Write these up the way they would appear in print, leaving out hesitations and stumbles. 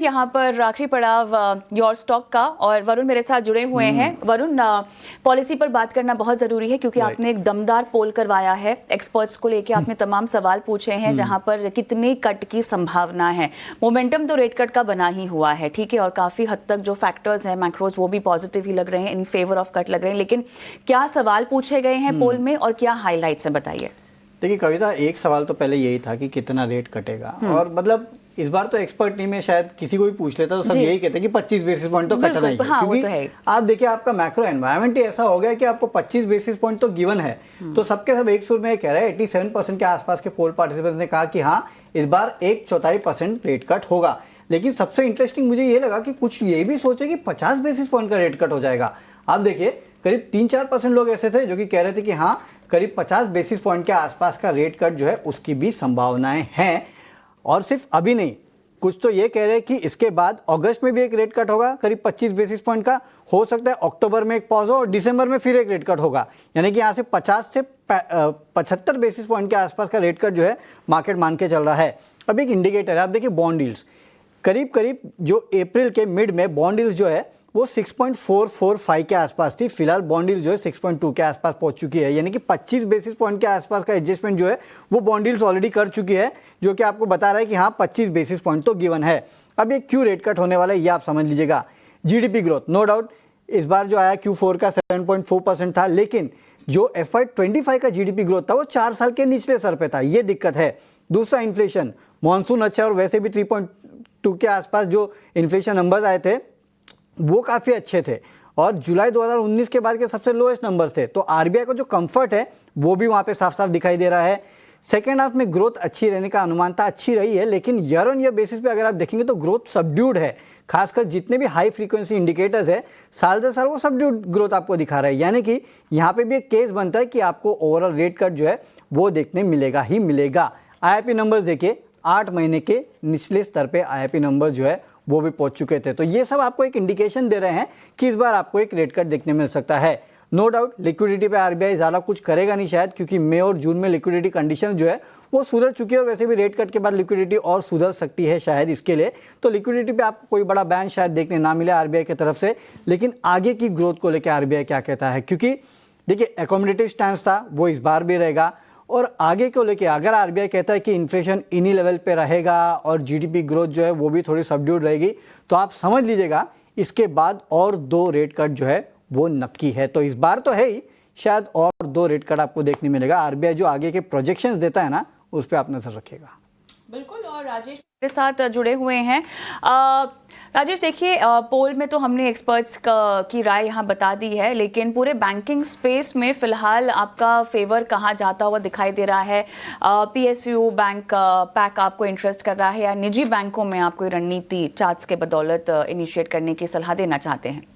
यहाँ पर आखिरी पड़ाव योर स्टॉक का, और वरुण मेरे साथ जुड़े हुए हैं। वरुण, पॉलिसी पर बात करना बहुत ज़रूरी है क्योंकि आपने एक दमदार पोल करवाया है, एक्सपर्ट्स को लेके आपने तमाम सवाल पूछे हैं जहाँ पर कितनी कट की संभावना है। मोमेंटम तो रेट कट का बना ही हुआ है, ठीक है, और काफ़ी हद तक जो फैक्टर्स हैं मैक्रोज वो भी पॉजिटिव ही लग रहे हैं, इन फेवर ऑफ कट लग रहे हैं। लेकिन क्या सवाल पूछे गए हैं पोल में और क्या हाईलाइट्स हैं, बताइए। देखिए कविता, एक सवाल तो पहले यही था कि कितना रेट कटेगा, और मतलब इस बार तो एक्सपर्ट टीम में शायद किसी को भी पूछ लेता तो सब यही कहते हैं कि 25 बेसिस पॉइंट तो कटना ही है। हाँ, क्योंकि आप देखिए आपका मैक्रो एनवायरनमेंट ही ऐसा हो गया कि आपको 25 बेसिस पॉइंट तो गिवन है। तो सबके सब एक सुर में कह रहे हैं, 87% के आसपास के पोल पार्टिसिपेंट्स ने कहा कि हाँ इस बार 1/4% रेट कट होगा। लेकिन सबसे इंटरेस्टिंग मुझे ये लगा कि कुछ ये भी सोचे कि 50 बेसिस पॉइंट का रेट कट हो जाएगा। आप देखिए करीब 3-4% लोग ऐसे थे जो कि कह रहे थे कि हाँ करीब 50 बेसिस पॉइंट के आसपास का रेट कट जो है उसकी भी संभावनाएं हैं। और सिर्फ अभी नहीं, कुछ तो ये कह रहे हैं कि इसके बाद अगस्त में भी एक रेट कट होगा करीब 25 बेसिस पॉइंट का, हो सकता है अक्टूबर में एक पॉज हो और दिसंबर में फिर एक रेट कट होगा। यानी कि यहाँ से 50 से 75 बेसिस पॉइंट के आसपास का रेट कट जो है मार्केट मान के चल रहा है। अब एक इंडिकेटर है, आप देखिए बॉन्ड यील्ड्स करीब करीब जो अप्रैल के मिड में बॉन्ड यील्ड्स जो है वो 6.445 के आसपास थी। फिलहाल बॉन्ड यील्ड जो है 6.2 के आसपास पहुंच चुकी है। यानी कि 25 बेसिस पॉइंट के आसपास का एडजस्टमेंट जो है वो बॉन्ड यील्ड्स ऑलरेडी कर चुकी है, जो कि आपको बता रहा है कि हाँ 25 बेसिस पॉइंट तो गिवन है। अब ये क्यों रेट कट होने वाला है ये आप समझ लीजिएगा। जीडीपी ग्रोथ नो डाउट इस बार जो आया Q4 का 7.4% था, लेकिन जो FY25 का जीडीपी ग्रोथ था वो 4 साल के निचले स्तर पे था, ये दिक्कत है। दूसरा इन्फ्लेशन, मानसून अच्छा और वैसे भी 3.2 के आसपास जो इन्फ्लेशन नंबर्स आए थे वो काफ़ी अच्छे थे, और जुलाई 2019 के बाद के सबसे लोएस्ट नंबर्स थे। तो आरबीआई को जो कंफर्ट है वो भी वहाँ पे साफ साफ दिखाई दे रहा है। सेकेंड हाफ में ग्रोथ अच्छी रहने का अनुमान था, अच्छी रही है, लेकिन ईयर ऑन ईयर बेसिस पे अगर आप देखेंगे तो ग्रोथ सबड्यूड है। खासकर जितने भी हाई फ्रीक्वेंसी इंडिकेटर्स है साल दर साल वो सबड्यूड ग्रोथ आपको दिखा रहा है। यानी कि यहाँ पे भी एक केस बनता है कि आपको ओवरऑल रेट कट जो है वो देखने मिलेगा ही मिलेगा। आईआईपी नंबर्स देखिए 8 महीने के निचले स्तर पे आईआईपी नंबर जो है वो भी पहुंच चुके थे। तो ये सब आपको एक इंडिकेशन दे रहे हैं कि इस बार आपको एक रेट कट देखने मिल सकता है। नो डाउट लिक्विडिटी पे आरबीआई ज़्यादा कुछ करेगा नहीं शायद, क्योंकि मई और जून में लिक्विडिटी कंडीशन जो है वो सुधर चुकी है, और वैसे भी रेट कट के बाद लिक्विडिटी और सुधर सकती है शायद इसके लिए। तो लिक्विडिटी पे आपको कोई बड़ा बैन शायद देखने ना मिले आरबीआई की तरफ से। लेकिन आगे की ग्रोथ को लेकर आरबीआई क्या कहता है, क्योंकि देखिए एकोमोडेटिव स्टैंस था वो इस बार भी रहेगा, और आगे को लेके अगर आरबीआई कहता है कि इन्फ्लेशन इन्हीं लेवल पे रहेगा और जीडीपी ग्रोथ जो है वो भी थोड़ी सबड्यूड रहेगी, तो आप समझ लीजिएगा इसके बाद और 2 रेट कट जो है वो नक्की है। तो इस बार तो है ही, शायद और 2 रेट कट आपको देखने मिलेगा। आरबीआई जो आगे के प्रोजेक्शंस देता है ना उस पर आप नजर रखिएगा। बिल्कुल, और राजेश के साथ जुड़े हुए हैं। राजेश देखिए, पोल में तो हमने एक्सपर्ट्स की राय यहाँ बता दी है, लेकिन पूरे बैंकिंग स्पेस में फिलहाल आपका फेवर कहाँ जाता हुआ दिखाई दे रहा है? पीएसयू बैंक पैक आपको इंटरेस्ट कर रहा है, या निजी बैंकों में आप कोई रणनीति चार्ट्स के बदौलत इनिशिएट करने की सलाह देना चाहते हैं?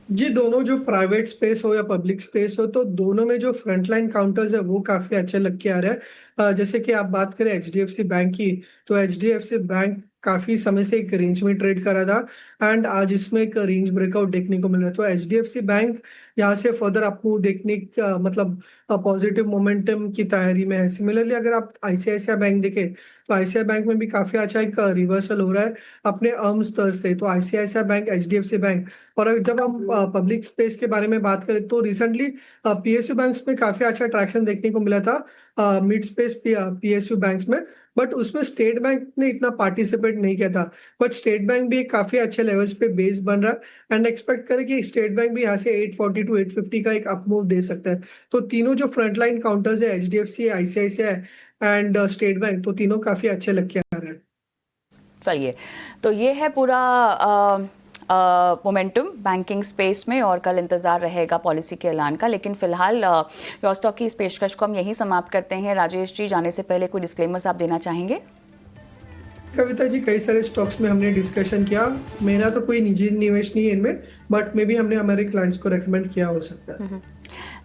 जी, दोनों जो प्राइवेट स्पेस हो या पब्लिक स्पेस हो, तो दोनों में जो फ्रंटलाइन काउंटर्स है वो काफी अच्छे लग के आ रहे हैं। जैसे कि आप बात करें एचडीएफसी बैंक की, तो एचडीएफसी बैंक काफी समय से एक रेंज में ट्रेड कर रहा था, एंड आज इसमें एक रेंज ब्रेकआउट देखने को मिल रहा है। तो एचडीएफसी बैंक यहाँ से फर्दर आपको देखने का मतलब पॉजिटिव मोमेंटम की तैयारी में है। सिमिलरली अगर आप आईसीआईसीआई बैंक देखें तो आईसीआई बैंक में भी काफी अच्छा एक रिवर्सल हो रहा है अपने अर्म स्तर से। तो आईसीआईसीआई बैंक, एचडीएफसी बैंक, और जब हम पब्लिक स्पेस के बारे में बात करें तो रिसेंटली पीएसयू बैंक्स में काफी अच्छा ट्रैक्शन देखने को मिला था मिड स्पेस पीएसयू बैंक्स में, बट उसमें स्टेट बैंक ने इतना पार्टिसिपेट नहीं किया था। बट स्टेट बैंक भी काफी अच्छे लेवल्स पे बेस बन रहा है, एंड एक्सपेक्ट करें कि स्टेट बैंक भी यहाँ से 840 टू 850 का एक अपमूव दे सकता है। तो तीनों जो फ्रंटलाइन काउंटर्स है HDFC, ICICI and state bank, तो तीनों काफी अच्छे लग के आ रहे हैं। चलिए, तो ये है पूरा मोमेंटम बैंकिंग स्पेस में, और कल इंतजार रहेगा पॉलिसी के ऐलान का। लेकिन फिलहाल योर स्टॉक की इस पेशकश को हम यहीं समाप्त करते हैं। राजेश जी, जाने से पहले कोई डिस्क्लेमर्स आप देना चाहेंगे? कविता जी, कई सारे स्टॉक्स में हमने डिस्कशन किया, मेरा तो कोई निजी निवेश नहीं है इनमें, बट मे भी हमने हमारे क्लाइंट्स को रेकमेंड किया हो सकता है।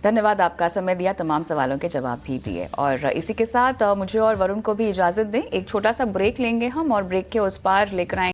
धन्यवाद, आपका समय दिया, तमाम सवालों के जवाब भी दिए। और इसी के साथ मुझे और वरुण को भी इजाज़त दें, एक छोटा सा ब्रेक लेंगे हम, और ब्रेक के उस पार लेकर आएंगे